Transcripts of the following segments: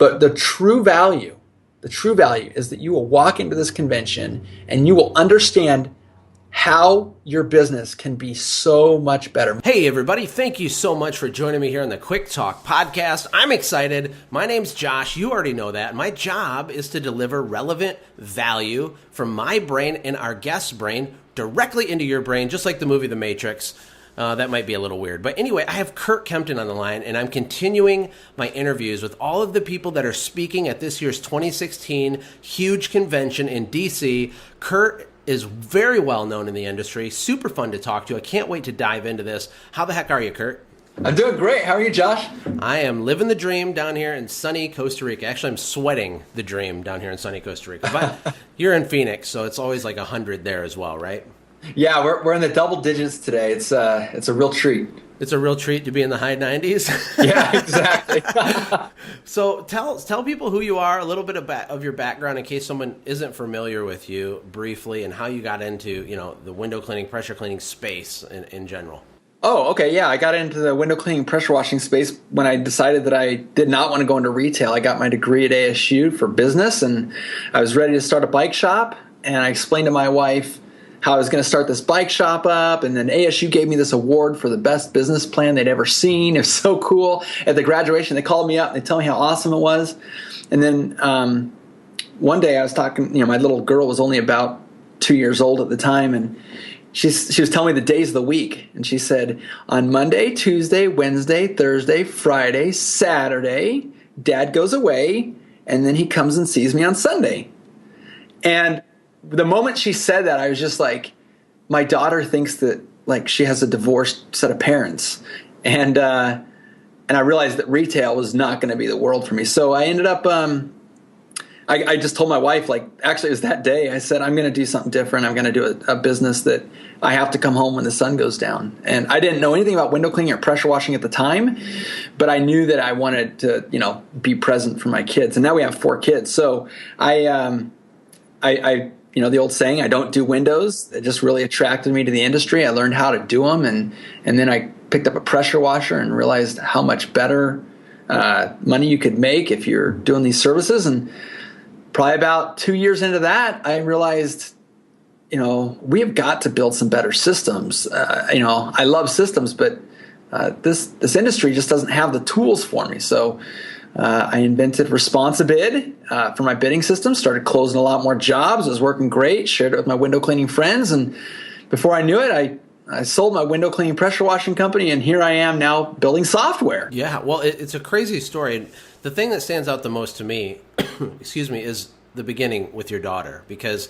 But the true value is that you will walk into this convention and you will understand how your business can be so much better. Hey everybody, thank you so much for joining me here on the Quick Talk podcast. I'm excited. My name's Josh. You already know that. My job is to deliver relevant value from my brain and our guest's brain directly into your brain, just like the movie The Matrix. That might be a little weird. But anyway, I have Curt Kempton on the line, and I'm continuing my interviews with all of the people that are speaking at this year's 2016 huge convention in DC. Curt is very well known in the industry, super fun to talk to. I can't wait to dive into this. How the heck are you, Curt? I'm doing great. How are you, Josh? I am living the dream down here in sunny Costa Rica. Actually, I'm sweating the dream down here in sunny Costa Rica. But you're in Phoenix, so it's always like 100 there as well, right? Yeah, we're in the double digits today. It's a real treat. It's a real treat to be in the high 90s. Yeah, exactly. So tell people who you are, a little bit of your background in case someone isn't familiar with you briefly, and how you got into the window cleaning, pressure cleaning space in general. Oh, okay. Yeah, I got into the window cleaning, pressure washing space when I decided that I did not want to go into retail. I got my degree at ASU for business, and I was ready to start a bike shop. And I explained to my wife how I was going to start this bike shop up, and then ASU gave me this award for the best business plan they'd ever seen. It was so cool. At the graduation, they called me up and they told me how awesome it was. And then one day I was talking, my little girl was only about 2 years old at the time, and she was telling me the days of the week. And she said, on Monday, Tuesday, Wednesday, Thursday, Friday, Saturday, Dad goes away, and then he comes and sees me on Sunday. And the moment she said that, I was just like, my daughter thinks that like she has a divorced set of parents. And I realized that retail was not going to be the world for me. So I ended up, I just told my wife, actually it was that day, I said, I'm going to do something different. I'm going to do a business that I have to come home when the sun goes down. And I didn't know anything about window cleaning or pressure washing at the time, but I knew that I wanted to, be present for my kids. And now we have 4 kids. So I the old saying, I don't do windows. It just really attracted me to the industry. I learned how to do them, and then I picked up a pressure washer and realized how much better money you could make if you're doing these services. And probably about 2 years into that, I realized, we have got to build some better systems. I love systems, but this industry just doesn't have the tools for me. So I invented ResponsiBid for my bidding system, started closing a lot more jobs. It was working great, shared it with my window cleaning friends, and before I knew it, I sold my window cleaning pressure washing company, and here I am now building software. Yeah, well, it's a crazy story. The thing that stands out the most to me, is the beginning with your daughter, because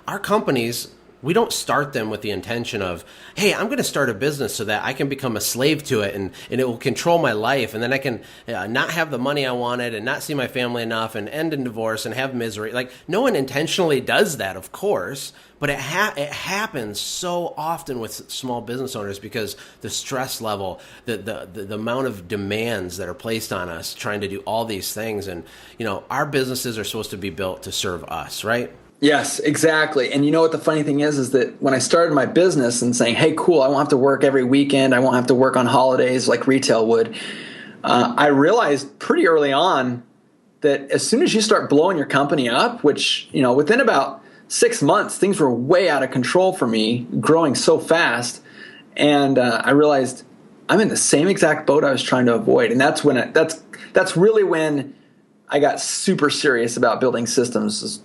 our companies, we don't start them with the intention of, hey, I'm going to start a business so that I can become a slave to it and it will control my life, and then I can not have the money I wanted and not see my family enough and end in divorce and have misery. Like, no one intentionally does that, of course, but it happens so often with small business owners because the stress level, the amount of demands that are placed on us trying to do all these things. And, our businesses are supposed to be built to serve us, right? Yes, exactly. And you know what the funny thing is that when I started my business and saying, hey, cool, I won't have to work every weekend, I won't have to work on holidays like retail would, I realized pretty early on that as soon as you start blowing your company up, which, within about 6 months, things were way out of control for me, growing so fast. And I realized I'm in the same exact boat I was trying to avoid. And that's really when I got super serious about building systems,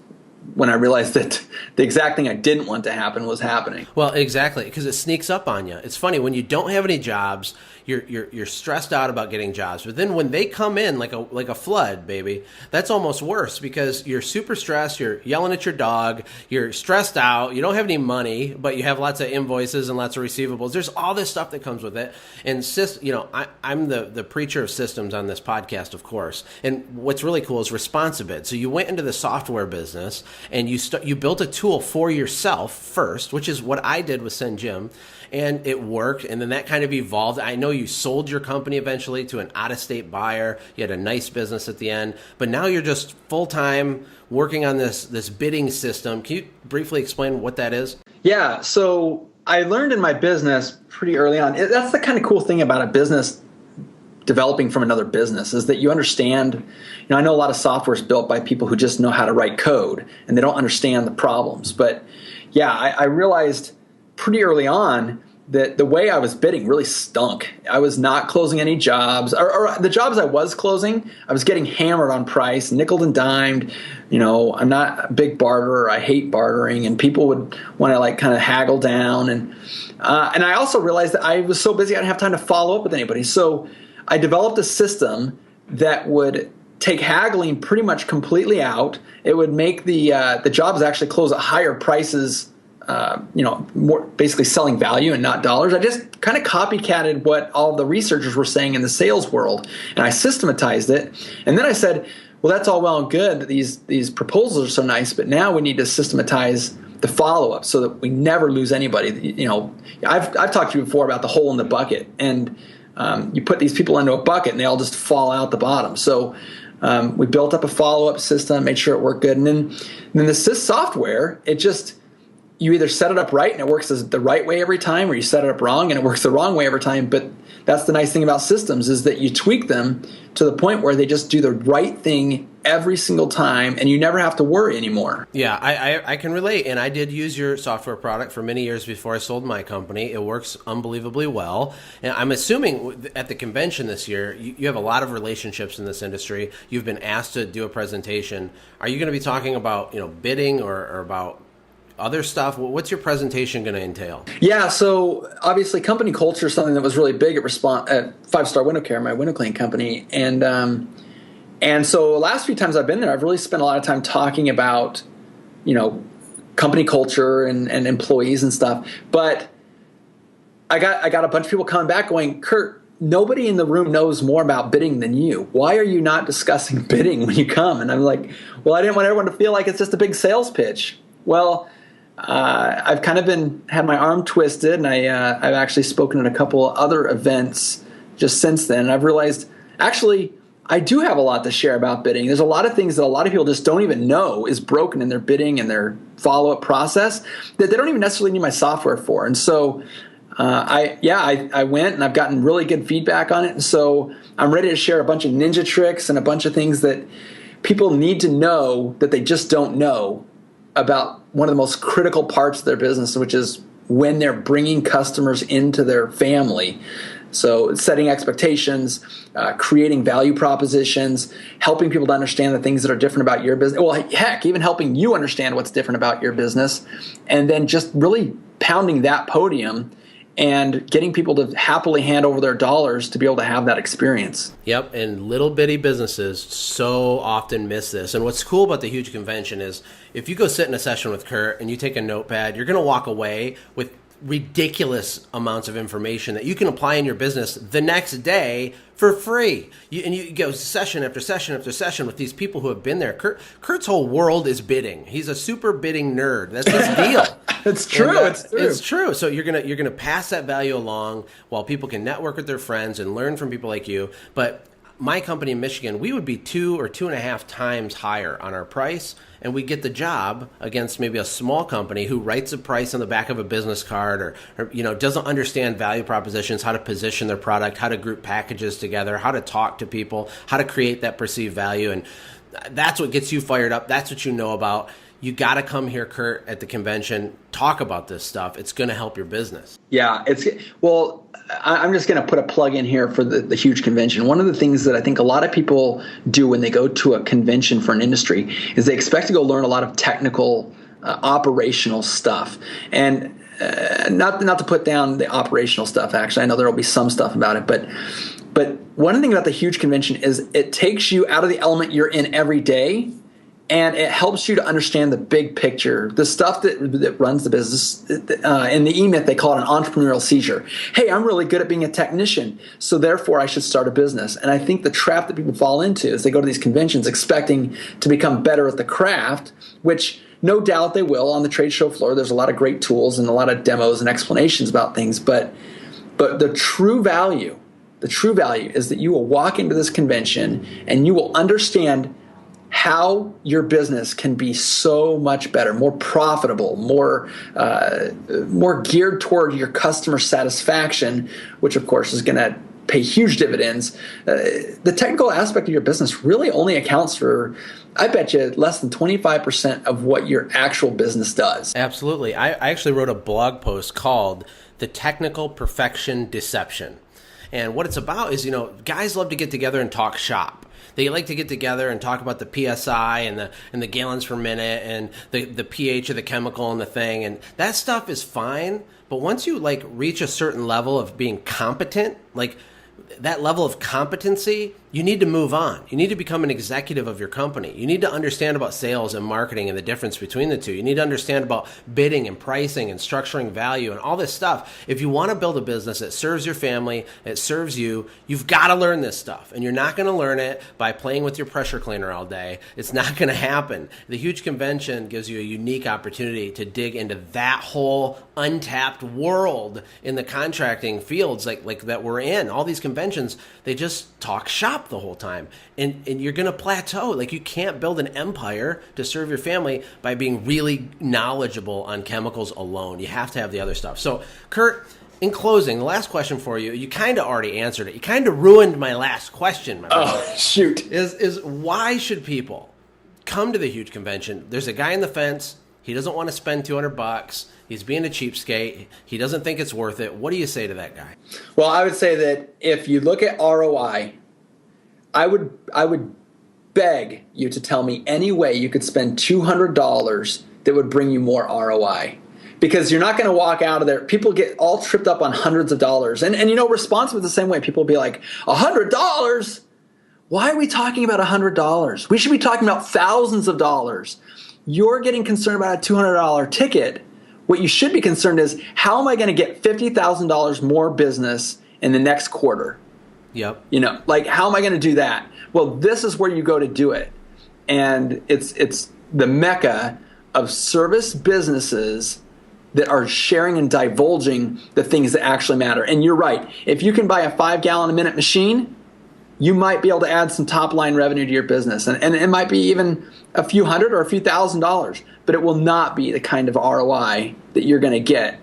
when I realized that the exact thing I didn't want to happen was happening. Well, exactly, because it sneaks up on you. It's funny, when you don't have any jobs, you're stressed out about getting jobs. But then when they come in like a flood, baby, that's almost worse, because you're super stressed, you're yelling at your dog, you're stressed out, you don't have any money, but you have lots of invoices and lots of receivables. There's all this stuff that comes with it. And I'm the preacher of systems on this podcast, of course. And what's really cool is ResponsiBid. So you went into the software business and you built a tool for yourself first, which is what I did with Send Jim. And it worked, and then that kind of evolved. I know you sold your company eventually to an out-of-state buyer. You had a nice business at the end, but now you're just full-time working on this bidding system. Can you briefly explain what that is? Yeah, so I learned in my business pretty early on. That's the kind of cool thing about a business developing from another business is that you understand, I know a lot of software is built by people who just know how to write code and they don't understand the problems. But yeah, I realized pretty early on that the way I was bidding really stunk. I was not closing any jobs, or the jobs I was closing, I was getting hammered on price, nickel and dimed. I'm not a big barterer. I hate bartering, and people would want to kind of haggle down. And I also realized that I was so busy I didn't have time to follow up with anybody. So I developed a system that would take haggling pretty much completely out. It would make the jobs actually close at higher prices. More basically selling value and not dollars. I just kind of copycatted what all the researchers were saying in the sales world, and I systematized it. And then I said, well, that's all well and good that these proposals are so nice, but now we need to systematize the follow-up so that we never lose anybody. I've talked to you before about the hole in the bucket, and you put these people into a bucket and they all just fall out the bottom. So we built up a follow-up system, made sure it worked good, and then the SIS software, you either set it up right and it works the right way every time, or you set it up wrong and it works the wrong way every time. But that's the nice thing about systems, is that you tweak them to the point where they just do the right thing every single time and you never have to worry anymore. Yeah, I can relate. And I did use your software product for many years before I sold my company. It works unbelievably well. And I'm assuming at the convention this year, you have a lot of relationships in this industry. You've been asked to do a presentation. Are you going to be talking about bidding or about other stuff? What's your presentation going to entail? Yeah, so obviously company culture is something that was really big at Five Star Window Care, my window cleaning company. And so the last few times I've been there, I've really spent a lot of time talking about, company culture and employees and stuff. But I got a bunch of people coming back going, Curt, nobody in the room knows more about bidding than you. Why are you not discussing bidding when you come? And I'm like, well, I didn't want everyone to feel like it's just a big sales pitch. Well, I've kind of had my arm twisted, and I've actually spoken at a couple other events just since then. And I've realized, actually, I do have a lot to share about bidding. There's a lot of things that a lot of people just don't even know is broken in their bidding and their follow-up process that they don't even necessarily need my software for. And so I went and I've gotten really good feedback on it. And so I'm ready to share a bunch of ninja tricks and a bunch of things that people need to know that they just don't know about one of the most critical parts of their business, which is when they're bringing customers into their family. So setting expectations, creating value propositions, helping people to understand the things that are different about your business. Well, heck, even helping you understand what's different about your business, and then just really pounding that podium and getting people to happily hand over their dollars to be able to have that experience. Yep, and little bitty businesses so often miss this. And what's cool about the huge convention is if you go sit in a session with Curt and you take a notepad, you're going to walk away with ridiculous amounts of information that you can apply in your business the next day for free. You go session after session after session with these people who have been there. Kurt's whole world is bidding. He's a super bidding nerd. That's his deal. It's true. It's true. So you're gonna pass that value along while people can network with their friends and learn from people like you. But my company in Michigan, we would be 2 or 2.5 times higher on our price, and we get the job against maybe a small company who writes a price on the back of a business card or doesn't understand value propositions, how to position their product, how to group packages together, how to talk to people, how to create that perceived value. And that's what gets you fired up. That's what you know about. You got to come here, Curt, at the convention, talk about this stuff. It's going to help your business. Yeah, I'm just going to put a plug in here for the huge convention. One of the things that I think a lot of people do when they go to a convention for an industry is they expect to go learn a lot of technical, operational stuff. And not to put down the operational stuff, actually. I know there will be some stuff about it. But one thing about the huge convention is it takes you out of the element you're in every day, and it helps you to understand the big picture, the stuff that runs the business. In the E-Myth, they call it an entrepreneurial seizure. Hey, I'm really good at being a technician, so therefore I should start a business. And I think the trap that people fall into is they go to these conventions expecting to become better at the craft, which no doubt they will on the trade show floor. There's a lot of great tools and a lot of demos and explanations about things. But the true value is that you will walk into this convention and you will understand how your business can be so much better, more profitable, more geared toward your customer satisfaction, which of course is going to pay huge dividends. The technical aspect of your business really only accounts for, I bet you, less than 25% of what your actual business does. Absolutely. I actually wrote a blog post called The Technical Perfection Deception. And what it's about is, guys love to get together and talk shop. They like to get together and talk about the PSI and the gallons per minute and the pH of the chemical and the thing. And that stuff is fine. But once you reach a certain level of being competent, that level of competency, you need to move on. You need to become an executive of your company. You need to understand about sales and marketing and the difference between the two. You need to understand about bidding and pricing and structuring value and all this stuff. If you want to build a business that serves your family, it serves you, you've got to learn this stuff. And you're not going to learn it by playing with your pressure cleaner all day. It's not going to happen. The Huge Convention gives you a unique opportunity to dig into that whole untapped world in the contracting fields like that we're in. All these conventions, they just talk shop the whole time, and you're going to plateau. You can't build an empire to serve your family by being really knowledgeable on chemicals alone. You have to have the other stuff. So, Curt, in closing, the last question for you, you kind of already answered it. You kind of ruined my last question, my brother. Oh, shoot. Is why should people come to the Huge Convention? There's a guy in the fence. He doesn't want to spend $200. He's being a cheapskate. He doesn't think it's worth it. What do you say to that guy? Well, I would say that if you look at ROI, I would beg you to tell me any way you could spend $200 that would bring you more ROI. Because you're not going to walk out of there. People get all tripped up on hundreds of dollars. And ResponsiBid the same way. People will be like, $100? Why are we talking about $100? We should be talking about thousands of dollars. You're getting concerned about a $200 ticket. What you should be concerned is, how am I going to get $50,000 more business in the next quarter? Yep. How am I going to do that? Well, this is where you go to do it. And it's the mecca of service businesses that are sharing and divulging the things that actually matter. And you're right. If you can buy a 5-gallon-a-minute machine, you might be able to add some top-line revenue to your business. And it might be even a few hundred or a few $1,000s, but it will not be the kind of ROI that you're going to get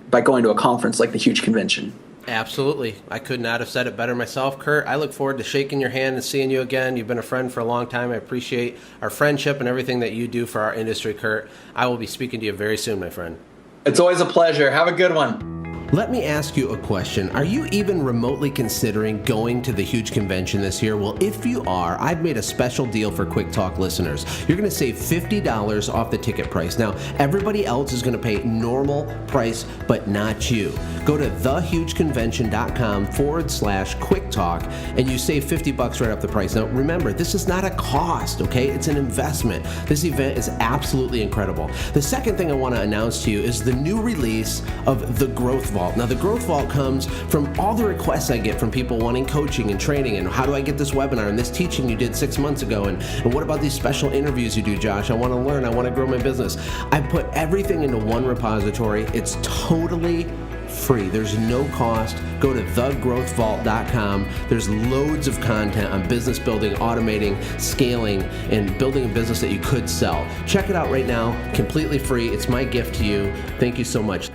by going to a conference like the Huge Convention. Absolutely. I could not have said it better myself. Curt, I look forward to shaking your hand and seeing you again. You've been a friend for a long time. I appreciate our friendship and everything that you do for our industry, Curt. I will be speaking to you very soon, my friend. It's always a pleasure. Have a good one. Let me ask you a question. Are you even remotely considering going to the Huge Convention this year? Well, if you are, I've made a special deal for Quick Talk listeners. You're going to save $50 off the ticket price. Now, everybody else is going to pay normal price, but not you. Go to thehugeconvention.com/Quick Talk and you save $50 right off the price. Now, remember, this is not a cost, okay? It's an investment. This event is absolutely incredible. The second thing I want to announce to you is the new release of the Growth Vault. Now, the Growth Vault comes from all the requests I get from people wanting coaching and training, and how do I get this webinar and this teaching you did 6 months ago, and what about these special interviews you do, Josh? I want to learn. I want to grow my business. I put everything into one repository. It's totally free. There's no cost. Go to thegrowthvault.com. There's loads of content on business building, automating, scaling, and building a business that you could sell. Check it out right now, completely free. It's my gift to you. Thank you so much.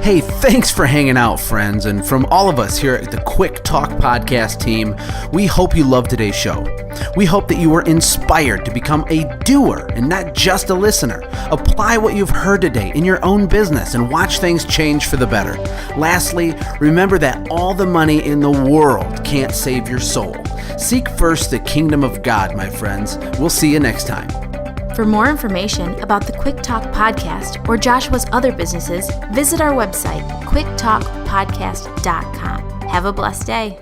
Hey, thanks for hanging out, friends. And from all of us here at the Quick Talk podcast team, we hope you loved today's show. We hope that you were inspired to become a doer and not just a listener. Apply what you've heard today in your own business and watch things change for the better. Lastly, remember that all the money in the world can't save your soul. Seek first the kingdom of God, my friends. We'll see you next time. For more information about the Quick Talk podcast or Joshua's other businesses, visit our website, quicktalkpodcast.com. Have a blessed day.